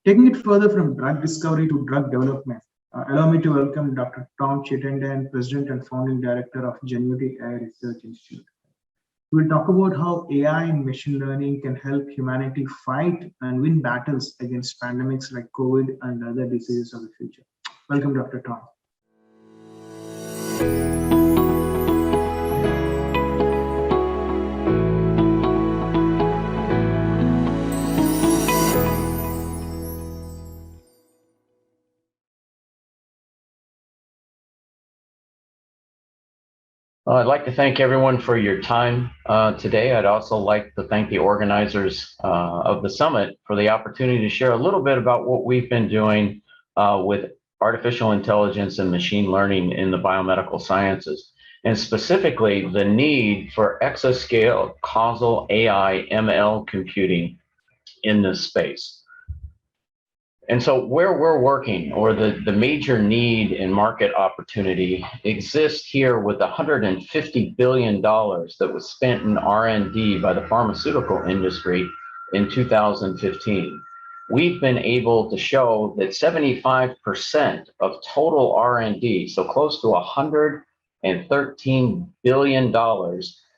Taking it further from drug discovery to drug development, allow me to welcome Dr. Tom Chittenden, President and Founding Director of Genuity AI Research Institute. We'll talk about how AI and machine learning can help humanity fight and win battles against pandemics like COVID and other diseases of the future. Welcome, Dr. Tom. Well, I'd like to thank everyone for your time today. I'd also like to thank the organizers of the summit for the opportunity to share a little bit about what we've been doing with artificial intelligence and machine learning in the biomedical sciences, and specifically the need for exascale causal AI ML computing in this space. And so where we're working, or the major need and market opportunity, exists here with $150 billion that was spent in R&D by the pharmaceutical industry in 2015. We've been able to show that 75% of total R&D, so close to $113 billion,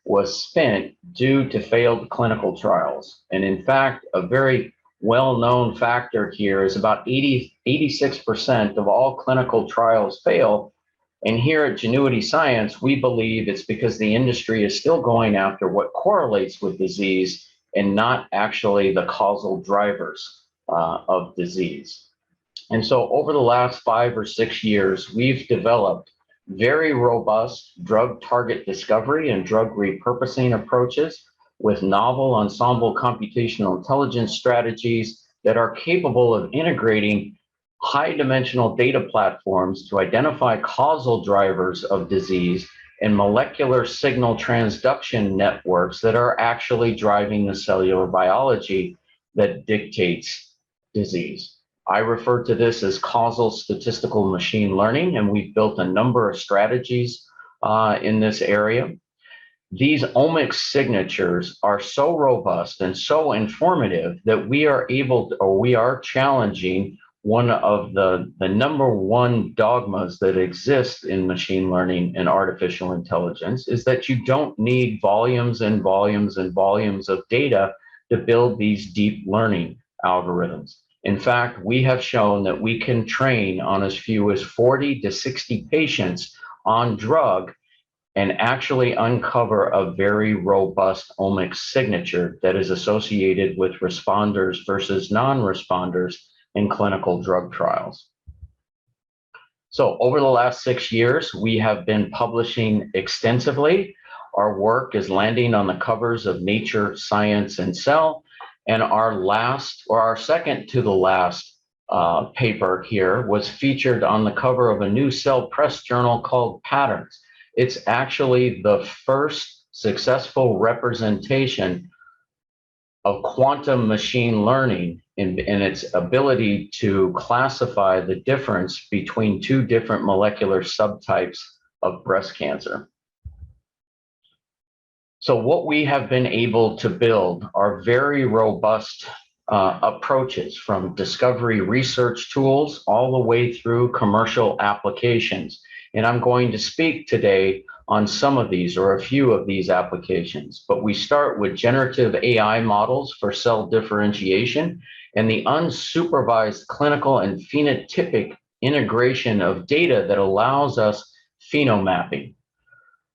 was spent due to failed clinical trials. And in fact, a very well-known factor here is about 86% of all clinical trials fail. And here at Genuity Science, we believe it's because the industry is still going after what correlates with disease and not actually the causal drivers of disease. And so over the last 5 or 6 years, we've developed very robust drug target discovery and drug repurposing approaches with novel ensemble computational intelligence strategies that are capable of integrating high-dimensional data platforms to identify causal drivers of disease and molecular signal transduction networks that are actually driving the cellular biology that dictates disease. I refer to this as causal statistical machine learning, and we've built a number of strategies in this area. These omics signatures are so robust and so informative that we are able to, or we are challenging one of the number one dogmas that exists in machine learning and artificial intelligence, is that you don't need volumes and volumes and volumes of data to build these deep learning algorithms. In fact, we have shown that we can train on as few as 40 to 60 patients on drug and actually uncover a very robust omics signature that is associated with responders versus non-responders in clinical drug trials. So over the last 6 years, we have been publishing extensively. Our work is landing on the covers of Nature, Science, and Cell. And our second to the last paper here was featured on the cover of a new Cell Press journal called Patterns. It's actually the first successful representation of quantum machine learning in its ability to classify the difference between 2 different molecular subtypes of breast cancer. So what we have been able to build are very robust approaches, from discovery research tools all the way through commercial applications. And I'm going to speak today on some of these, or a few of these applications. But we start with generative AI models for cell differentiation and the unsupervised clinical and phenotypic integration of data that allows us phenomapping.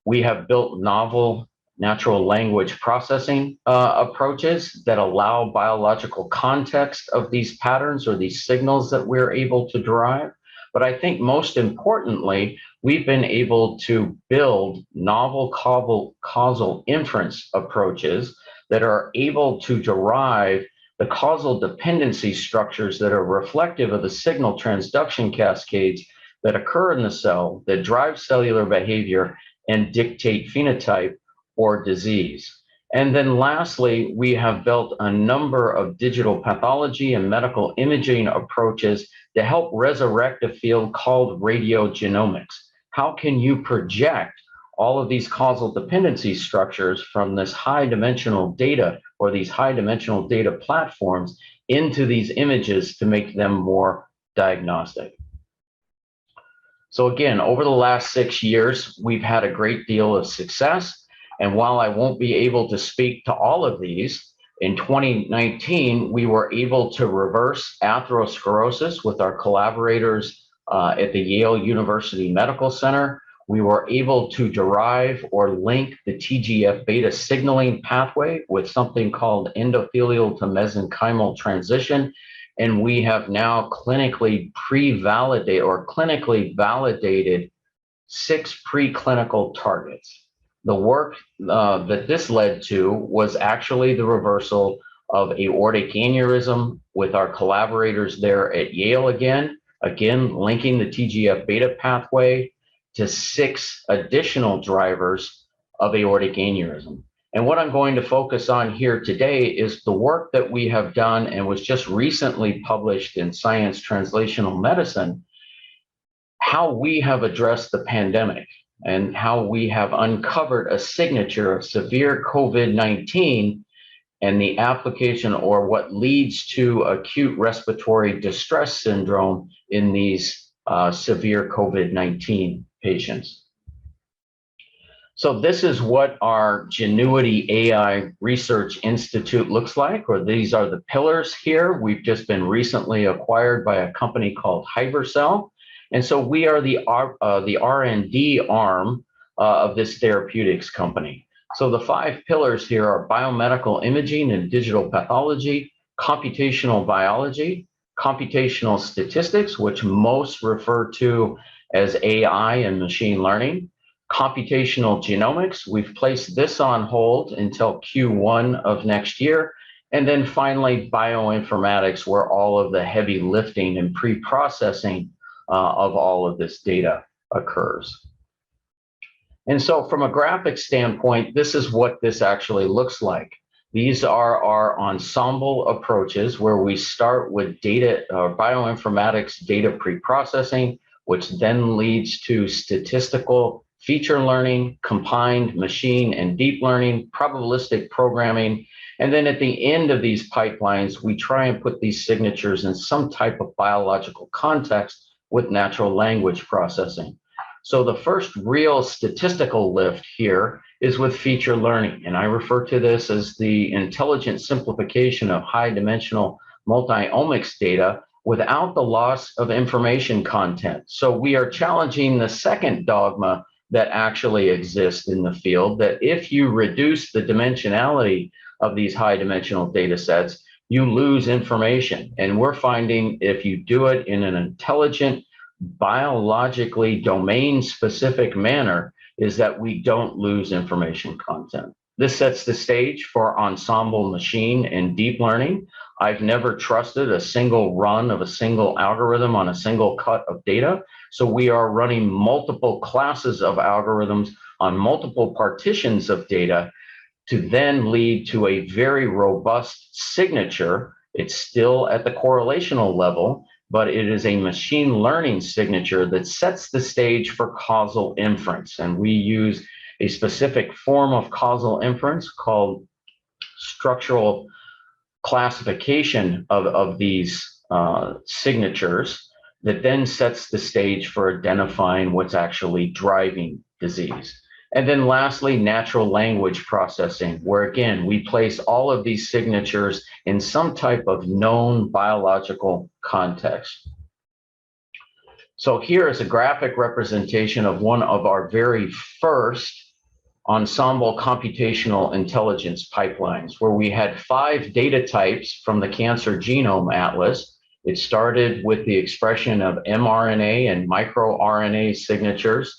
We have built novel natural language processing approaches that allow biological context of these patterns or these signals that we're able to derive. But I think most importantly, we've been able to build novel causal inference approaches that are able to derive the causal dependency structures that are reflective of the signal transduction cascades that occur in the cell that drive cellular behavior and dictate phenotype or disease. And then lastly, we have built a number of digital pathology and medical imaging approaches to help resurrect a field called radiogenomics. How can you project all of these causal dependency structures from this high dimensional data or these high dimensional data platforms into these images to make them more diagnostic. So again, over the last 6 years, we've had a great deal of success. And while I won't be able to speak to all of these, in 2019, we were able to reverse atherosclerosis with our collaborators at the Yale University Medical Center. We were able to derive or link the TGF-beta signaling pathway with something called endothelial to mesenchymal transition. And we have now clinically validated 6 preclinical targets. The work that this led to was actually the reversal of aortic aneurysm with our collaborators there at Yale again linking the TGF-beta pathway to 6 additional drivers of aortic aneurysm. And what I'm going to focus on here today is the work that we have done and was just recently published in Science Translational Medicine, how we have addressed the pandemic and how we have uncovered a signature of severe COVID-19 and the application or what leads to acute respiratory distress syndrome in these severe COVID-19 patients. So this is what our Genuity AI Research Institute looks like, or these are the pillars here. We've just been recently acquired by a company called Hypercell. And so we are the R&D arm of this therapeutics company. So the 5 pillars here are biomedical imaging and digital pathology, computational biology, computational statistics, which most refer to as AI and machine learning, computational genomics. We've placed this on hold until Q1 of next year. And then finally, bioinformatics, where all of the heavy lifting and pre-processing of all of this data occurs. And so from a graphic standpoint, this is what this actually looks like. These are our ensemble approaches where we start with data, bioinformatics data pre-processing, which then leads to statistical feature learning, combined machine and deep learning, probabilistic programming. And then at the end of these pipelines, we try and put these signatures in some type of biological context with natural language processing. So the first real statistical lift here is with feature learning. And I refer to this as the intelligent simplification of high dimensional multi-omics data without the loss of information content. So we are challenging the second dogma that actually exists in the field, that if you reduce the dimensionality of these high dimensional data sets, you lose information. And we're finding if you do it in an intelligent, biologically domain-specific manner, is that we don't lose information content. This sets the stage for ensemble machine and deep learning. I've never trusted a single run of a single algorithm on a single cut of data. So we are running multiple classes of algorithms on multiple partitions of data to then lead to a very robust signature. It's still at the correlational level, but it is a machine learning signature that sets the stage for causal inference. And we use a specific form of causal inference called structural classification of these signatures that then sets the stage for identifying what's actually driving disease. And then lastly, natural language processing, where again, we place all of these signatures in some type of known biological context. So here is a graphic representation of one of our very first ensemble computational intelligence pipelines, where we had 5 data types from the Cancer Genome Atlas. It started with the expression of mRNA and microRNA signatures.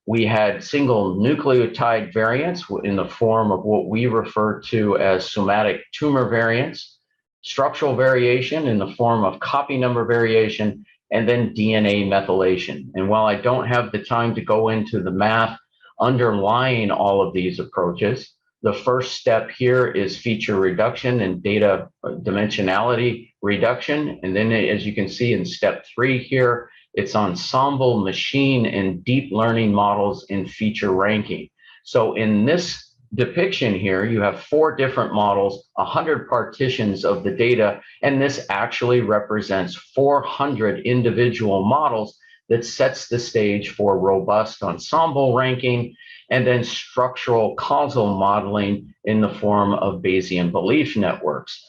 We had single nucleotide variants in the form of what we refer to as somatic tumor variants, structural variation in the form of copy number variation, and then DNA methylation. And while I don't have the time to go into the math underlying all of these approaches, the first step here is feature reduction and data dimensionality reduction. And then as you can see in step 3 here, it's ensemble machine and deep learning models in feature ranking. So in this depiction here, you have 4 different models, 100 partitions of the data, and this actually represents 400 individual models that sets the stage for robust ensemble ranking and then structural causal modeling in the form of Bayesian belief networks.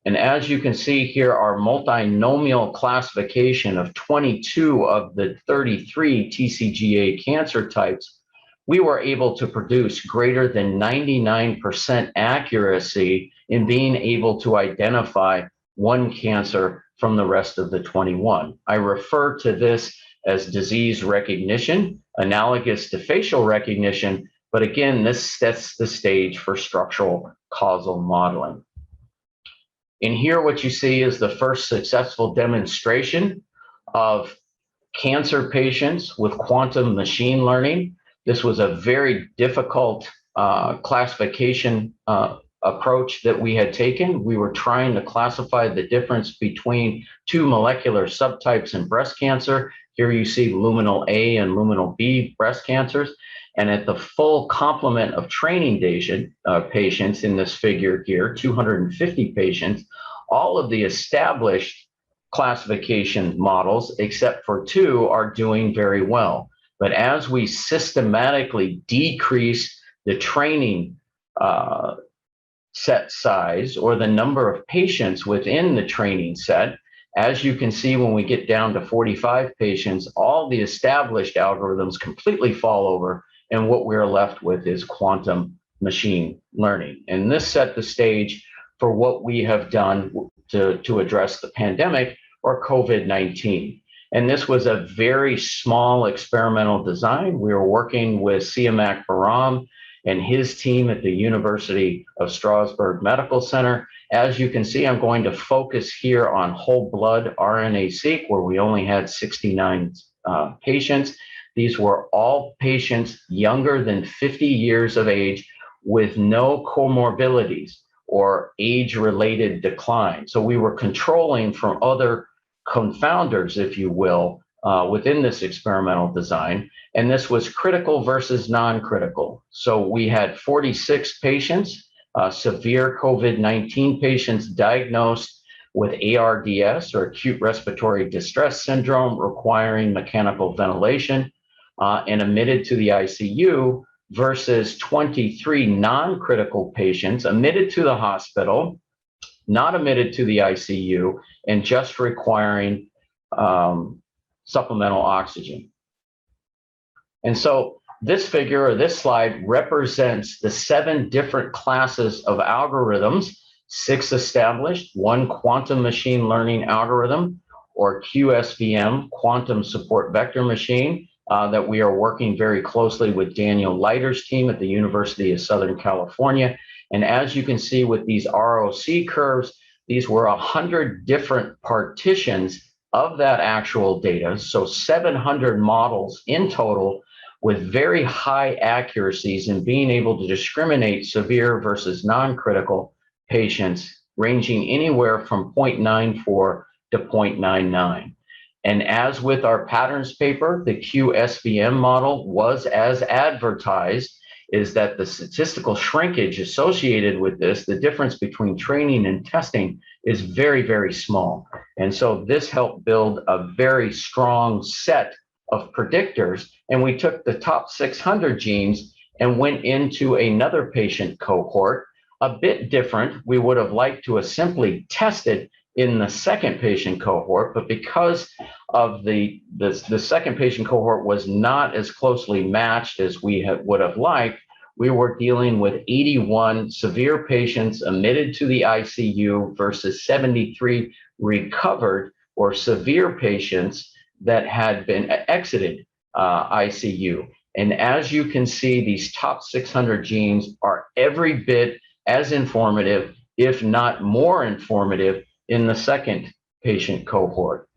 And as you can see here, our multinomial classification of 22 of the 33 TCGA cancer types, we were able to produce greater than 99% accuracy in being able to identify one cancer from the rest of the 21. I refer to this as disease recognition, analogous to facial recognition, but again, this sets the stage for structural causal modeling. And here what you see is the first successful demonstration of cancer patients with quantum machine learning. This was a very difficult classification approach that we had taken. We were trying to classify the difference between 2 molecular subtypes in breast cancer. Here you see luminal A and luminal B breast cancers. And at the full complement of training patients in this figure here, 250 patients, all of the established classification models, except for 2, are doing very well. But as we systematically decrease the training set size or the number of patients within the training set, as you can see, when we get down to 45 patients, all the established algorithms completely fall over, and what we're left with is quantum machine learning. And this set the stage for what we have done to address the pandemic or COVID-19. And this was a very small experimental design. We were working with Siamak Baram and his team at the University of Strasbourg Medical Center. As you can see, I'm going to focus here on whole blood RNA-seq, where we only had 69 patients. These were all patients younger than 50 years of age with no comorbidities or age-related decline. So we were controlling from other confounders, if you will, within this experimental design. And this was critical versus non-critical. So we had 46 patients, severe COVID-19 patients diagnosed with ARDS, or acute respiratory distress syndrome, requiring mechanical ventilation and admitted to the ICU, versus 23 non-critical patients admitted to the hospital, not admitted to the ICU, and just requiring supplemental oxygen. And so this figure, or this slide, represents the 7 different classes of algorithms, 6 established, 1 quantum machine learning algorithm, or QSVM, quantum support vector machine, that we are working very closely with Daniel Leiter's team at the University of Southern California. And as you can see with these ROC curves, these were 100 different partitions of that actual data. So 700 models in total, with very high accuracies in being able to discriminate severe versus non-critical patients, ranging anywhere from 0.94 to 0.99. And as with our patterns paper, the QSVM model was as advertised, is that the statistical shrinkage associated with this, the difference between training and testing, is very, very small. And so this helped build a very strong set of predictors. And we took the top 600 genes and went into another patient cohort, a bit different. We would have liked to have simply tested in the second patient cohort, but because of the second patient cohort was not as closely matched as we would have liked, we were dealing with 81 severe patients admitted to the ICU versus 73 recovered or severe patients that had been exited ICU. And as you can see, these top 600 genes are every bit as informative, if not more informative, in the second patient cohort.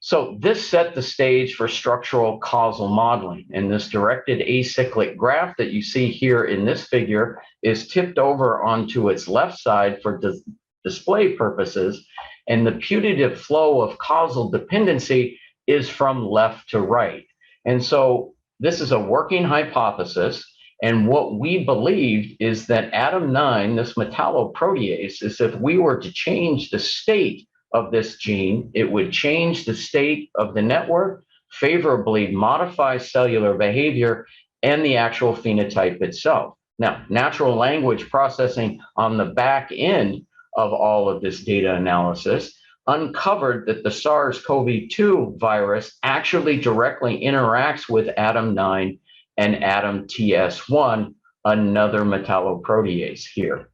So this set the stage for structural causal modeling. And this directed acyclic graph that you see here in this figure is tipped over onto its left side for display purposes. And the putative flow of causal dependency is from left to right. And so this is a working hypothesis. And what we believed is that ADAM9, this metalloprotease, is if we were to change the state of this gene, it would change the state of the network, favorably modify cellular behavior and the actual phenotype itself. Now, natural language processing on the back end of all of this data analysis uncovered that the SARS-CoV-2 virus actually directly interacts with ADAM9 and ADAMTS1, another metalloprotease here.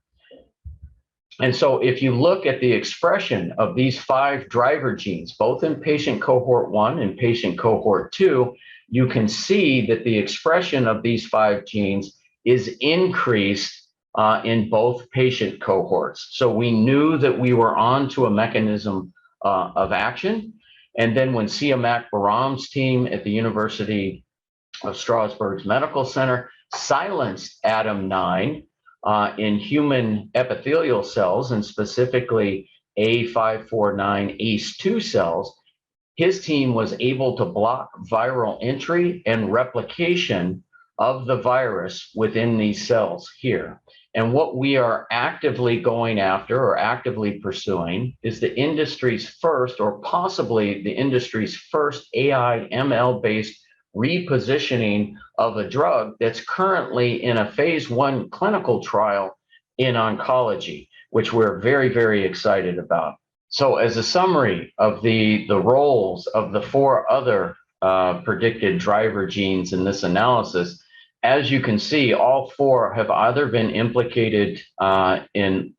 And so if you look at the expression of these 5 driver genes, both in patient cohort 1 and patient cohort 2, you can see that the expression of these 5 genes is increased in both patient cohorts. So we knew that we were onto a mechanism of action. And then when Siamak Baram's team at the University of Strasbourg's Medical Center silenced ADAM9 in human epithelial cells, and specifically A549 ACE2 cells, his team was able to block viral entry and replication of the virus within these cells here. And what we are actively going after or actively pursuing is the industry's first, or possibly the industry's first AI ML-based repositioning of a drug that's currently in a phase 1 clinical trial in oncology, which we're very, very excited about. So as a summary of the roles of the 4 other predicted driver genes in this analysis, as you can see, all 4 have either been implicated in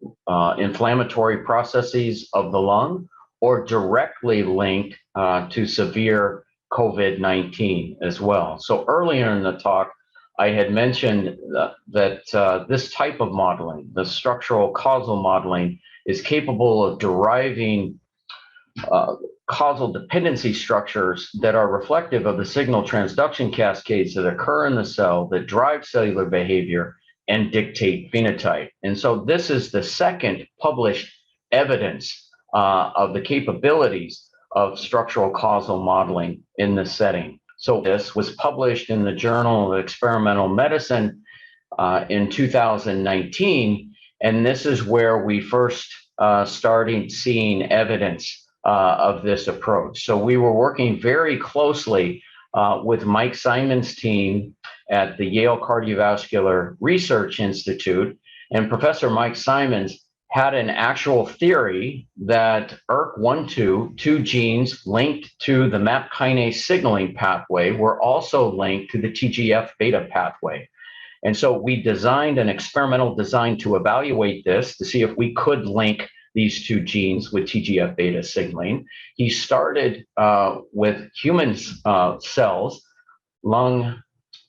inflammatory processes of the lung or directly linked to severe COVID-19 as well. So earlier in the talk, I had mentioned that this type of modeling, the structural causal modeling, is capable of deriving causal dependency structures that are reflective of the signal transduction cascades that occur in the cell that drive cellular behavior and dictate phenotype. And so this is the second published evidence of the capabilities of structural causal modeling in this setting. So this was published in the Journal of Experimental Medicine in 2019, and this is where we first started seeing evidence of this approach. So we were working very closely with Mike Simon's team at the Yale Cardiovascular Research Institute, and Professor Mike Simons had an actual theory that ERK1/2, 2 genes linked to the MAP kinase signaling pathway, were also linked to the TGF-beta pathway. And so we designed an experimental design to evaluate this, to see if we could link these 2 genes with TGF-beta signaling. He started with human cells, lung,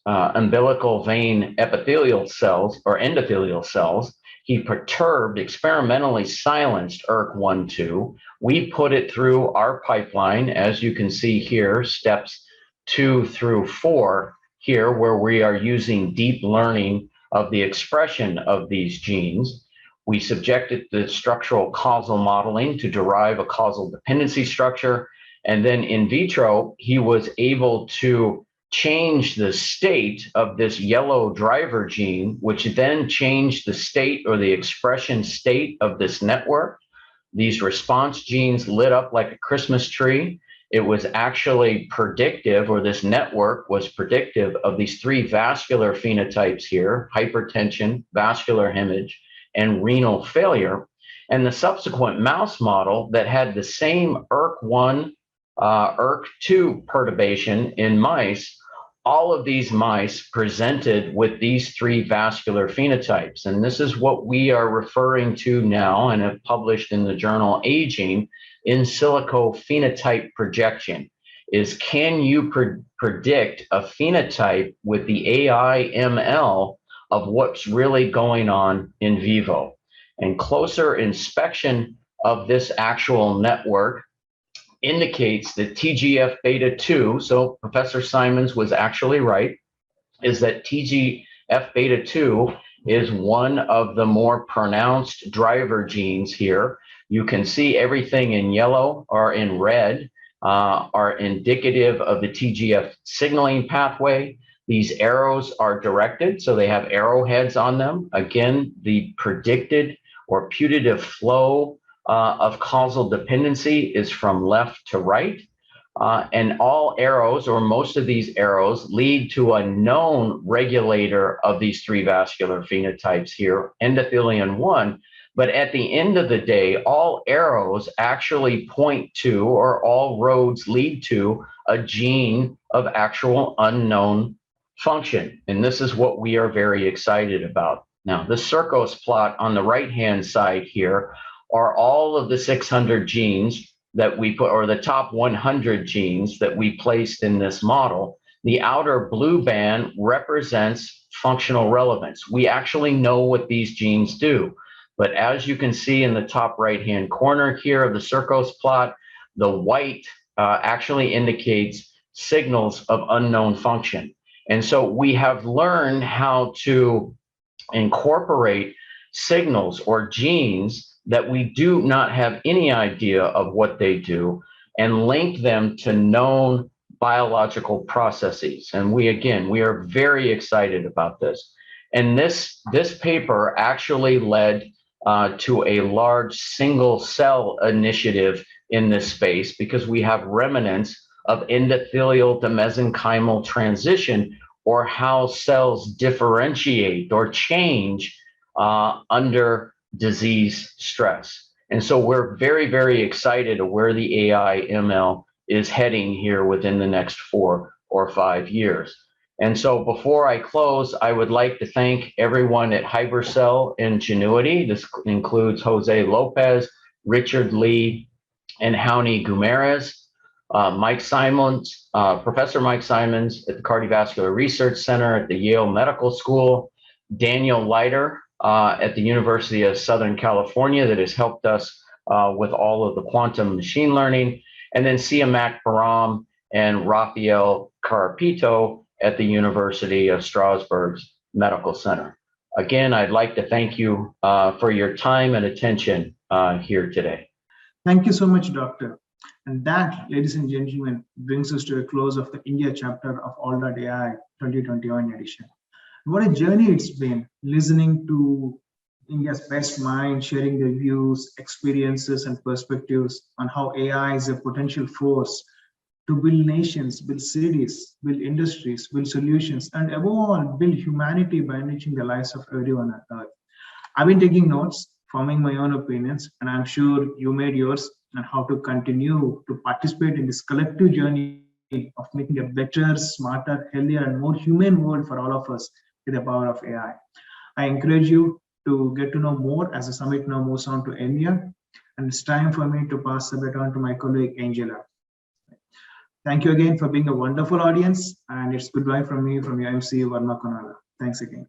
umbilical vein epithelial cells, or endothelial cells. He perturbed, experimentally silenced ERK1/2. We put it through our pipeline, as you can see here, steps 2 through 4 here, where we are using deep learning of the expression of these genes. We subjected the structural causal modeling to derive a causal dependency structure. And then in vitro, he was able to change the state of this yellow driver gene, which then changed the state or the expression state of this network. These response genes lit up like a Christmas tree. It was actually predictive, or this network was predictive of these 3 vascular phenotypes here: hypertension, vascular hemorrhage, and renal failure. And the subsequent mouse model that had the same ERK1, ERK2 perturbation in mice, all of these mice presented with these 3 vascular phenotypes. And this is what we are referring to now and have published in the journal Aging, in silico phenotype projection. Is can you predict a phenotype with the AI ML of what's really going on in vivo? And closer inspection of this actual network indicates that TGF-beta 2, so Professor Simons was actually right, is that TGF-beta 2 is one of the more pronounced driver genes here. You can see everything in yellow or in red are indicative of the TGF signaling pathway. These arrows are directed, so they have arrowheads on them. Again, the predicted or putative flow of causal dependency is from left to right. And all arrows, or most of these arrows, lead to a known regulator of these three vascular phenotypes here, endothelium 1. But at the end of the day, all arrows actually point to, or all roads lead to, a gene of actual unknown function. And this is what we are very excited about. Now, the Circos plot on the right-hand side here are all of the 600 genes that we put, or the top 100 genes that we placed in this model. The outer blue band represents functional relevance. We actually know what these genes do. But as you can see in the top right-hand corner here of the Circos plot, the white actually indicates signals of unknown function. And so we have learned how to incorporate signals or genes that we do not have any idea of what they do and link them to known biological processes. And we are very excited about this. And this paper actually led to a large single cell initiative in this space, because we have remnants of endothelial to mesenchymal transition, or how cells differentiate or change under disease stress. And so we're very, very excited of where the AI ML is heading here within the next 4 or 5 years. And so before I close, I would like to thank everyone at Hypercell and Genuity. This includes Jose Lopez, Richard Lee, and Jauni Gumerez, Mike Simons, Professor Mike Simons at the Cardiovascular Research Center at the Yale Medical School, Daniel Leiter at the University of Southern California, that has helped us with all of the quantum machine learning, and then Siamak Baram and Rafael Carapito at the University of Strasbourg's Medical Center. Again, I'd like to thank you for your time and attention here today. Thank you so much, Doctor. And that, ladies and gentlemen, brings us to a close of the India chapter of All.ai 2021 edition. What a journey it's been, listening to India's best mind, sharing their views, experiences, and perspectives on how AI is a potential force to build nations, build cities, build industries, build solutions, and above all, build humanity by enriching the lives of everyone on Earth. I've been taking notes, forming my own opinions, and I'm sure you made yours on how to continue to participate in this collective journey of making a better, smarter, healthier, and more human world for all of us with the power of AI. I encourage you to get to know more as the summit now moves on to India, and it's time for me to pass the baton to my colleague Angela. Thank you again for being a wonderful audience, and it's goodbye from me, from your MC Varma Konala. Thanks again.